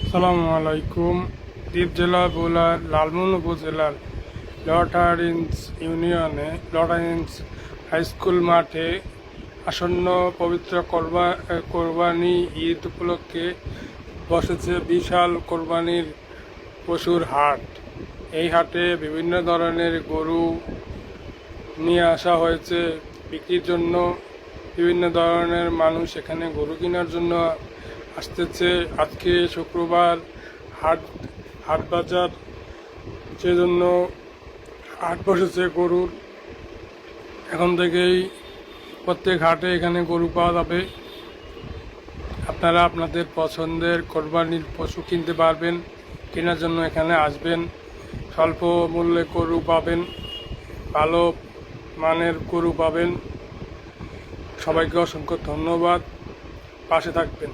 আসসালামু আলাইকুম। দ্বীপ জেলা ভোলার লালমোহন উপজেলার লটারিন্স ইউনিয়নে লটারিন্স হাইস্কুল মাঠে আসন্ন পবিত্র কোরবানি ঈদ উপলক্ষে বসেছে বিশাল কোরবানির পশুর হাট। এই হাটে বিভিন্ন ধরনের গরু নিয়ে আসা হয়েছে বিক্রির জন্য। বিভিন্ন ধরনের মানুষ এখানে গরু কেনার জন্য আসতেছে। আজকে শুক্রবার, হাট হাট বাজার, সেজন্য হাট বসেছে গরুর। এখন থেকেই প্রত্যেক হাটে এখানে গরু পাওয়া যাবে। আপনারা আপনাদের পছন্দের কোরবানির পশু কিনতে পারবেন। কেনার জন্য এখানে আসবেন। স্বল্প মূল্যে গরু পাবেন, ভালো মানের গরু পাবেন। সবাইকে অসংখ্য ধন্যবাদ। পাশে থাকবেন।